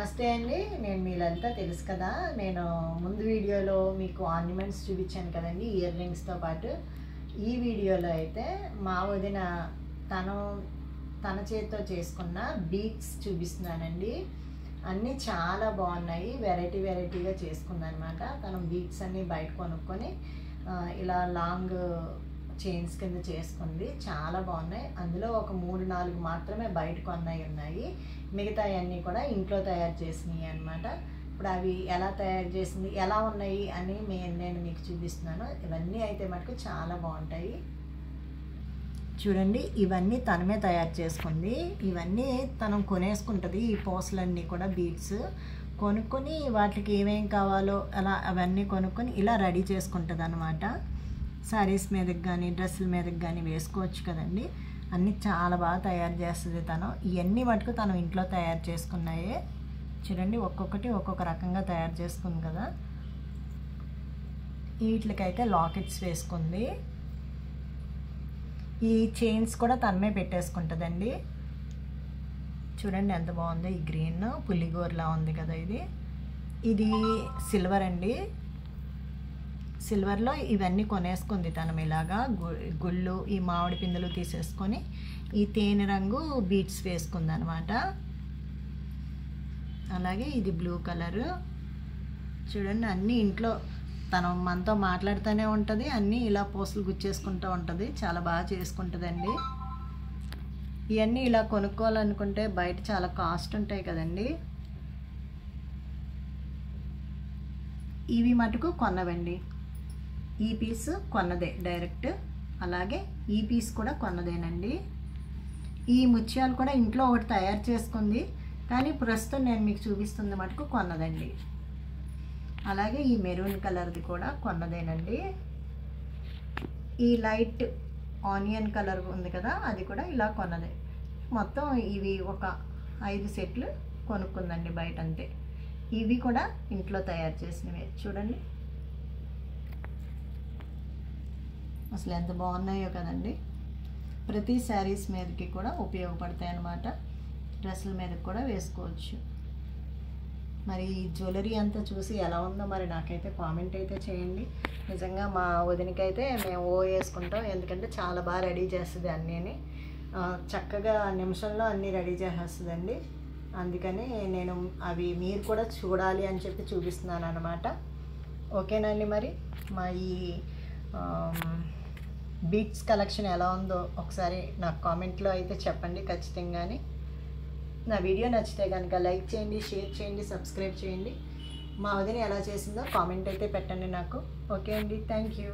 నమస్తే అండి. నేను మీ లలిత, తెలుసు కదా. నేను ముందు వీడియోలో మీకు ఆర్నమెంట్స్ చూపించాను కదండి, ఇయర్ రింగ్స్తో పాటు. ఈ వీడియోలో అయితే మా వదిన తన చేతితో చేసుకున్న బీడ్స్ చూపిస్తున్నానండి. అన్నీ చాలా బాగున్నాయి, వెరైటీగా చేసుకుందనమాట. తను బీడ్స్ అన్నీ బయట కొనుక్కొని ఇలా లాంగ్ చైన్స్ కింద చేసుకుంది. చాలా బాగున్నాయి. అందులో ఒక 3-4 మాత్రమే బయట కొన్నాయి ఉన్నాయి. మిగతా అన్నీ కూడా ఇంట్లో తయారు చేసినాయి అనమాట. ఇప్పుడు అవి ఎలా తయారు చేసింది, ఎలా ఉన్నాయి అని నేను మీకు చూపిస్తున్నాను. ఇవన్నీ అయితే మటుకు చాలా బాగుంటాయి. చూడండి, ఇవన్నీ తనమే తయారు చేసుకుంది. ఇవన్నీ తను కొనేసుకుంటుంది. ఈ పూసలన్నీ కూడా బీడ్స్ కొనుక్కొని వాటికి ఏమేం కావాలో అలా అవన్నీ కొనుక్కొని ఇలా రెడీ చేసుకుంటుంది అనమాట. శారీస్ మీదకి కానీ డ్రెస్సుల మీదకి కానీ వేసుకోవచ్చు కదండి. అన్నీ చాలా బాగా తయారు చేస్తుంది తను. ఇవన్నీ మటుకు తను ఇంట్లో తయారు చేసుకున్నాయే. చూడండి, ఒక్కొక్కటి ఒక్కొక్క రకంగా తయారు చేసుకుంది కదా. వీటికైతే లాకెట్స్ వేసుకుంది. ఈ చైన్స్ కూడా తనమే పెట్టేసుకుంటుందండి. చూడండి ఎంత బాగుందో. ఈ గ్రీన్ పులిగోరలా ఉంది కదా. ఇది సిల్వర్ అండి. సిల్వర్లో ఇవన్నీ కొనేసుకుంది తను. ఇలాగా గుళ్ళు, ఈ మామిడి పిందెలు తీసేసుకొని ఈ తేనె రంగు బీడ్స్ వేసుకుంది అనమాట. అలాగే ఇది బ్లూ కలరు. చూడండి, అన్నీ ఇంట్లో తను మనతో మాట్లాడుతూనే ఉంటుంది. అన్నీ ఇలా పూసలు గుచ్చేసుకుంటూ ఉంటుంది. చాలా బాగా చేసుకుంటుందండి. ఇవన్నీ ఇలా కొనుక్కోవాలనుకుంటే బయట చాలా కాస్ట్ ఉంటాయి కదండి. ఇవి మటుకు కొన్నవండి. ఈ పీస్ కొన్నదే డైరెక్ట్. అలాగే ఈ పీస్ కూడా కొన్నదేనండి. ఈ ముత్యాలు కూడా ఇంట్లో ఒకటి తయారు చేసుకుంది, కానీ ప్రస్తుతం నేను మీకు చూపిస్తుంది మటుకు కొన్నదండి. అలాగే ఈ మెరూన్ కలర్ది కూడా కొన్నదేనండి. ఈ లైట్ ఆనియన్ కలర్ ఉంది కదా, అది కూడా ఇలా కొన్నదే. మొత్తం ఇవి ఒక 5 సెట్లు కొనుక్కుందండి బయట అంతే. ఇవి కూడా ఇంట్లో తయారు చేసినవే. చూడండి అసలు ఎంత బాగున్నాయో కదండి. ప్రతి శారీస్ మీదకి కూడా ఉపయోగపడతాయి అన్నమాట. డ్రెస్సుల మీదకి కూడా వేసుకోవచ్చు. మరి ఈ జ్యువెలరీ అంతా చూసి ఎలా ఉందో మరి నాకైతే కామెంట్ అయితే చేయండి. నిజంగా మా వదినకైతే మేము వేసుకుంటాం, ఎందుకంటే చాలా బాగా రెడీ చేస్తుంది అన్నీ. చక్కగా నిమిషంలో అన్నీ రెడీ చేసేస్తుందండి. అందుకని నేను అవి మీరు కూడా చూడాలి అని చెప్పి చూపిస్తున్నాను అనమాట. ఓకేనండి, మరి మా ఈ బీడ్స్ కలెక్షన్ ఎలా ఉందో ఒకసారి నాకు కామెంట్లో అయితే చెప్పండి ఖచ్చితంగానే. నా వీడియో నచ్చితే కనుక లైక్ చేయండి, షేర్ చేయండి, సబ్స్క్రైబ్ చేయండి. మా వదిన ఎలా చేసిందో కామెంట్ అయితే పెట్టండి నాకు. ఓకే అండి, థ్యాంక్ యూ.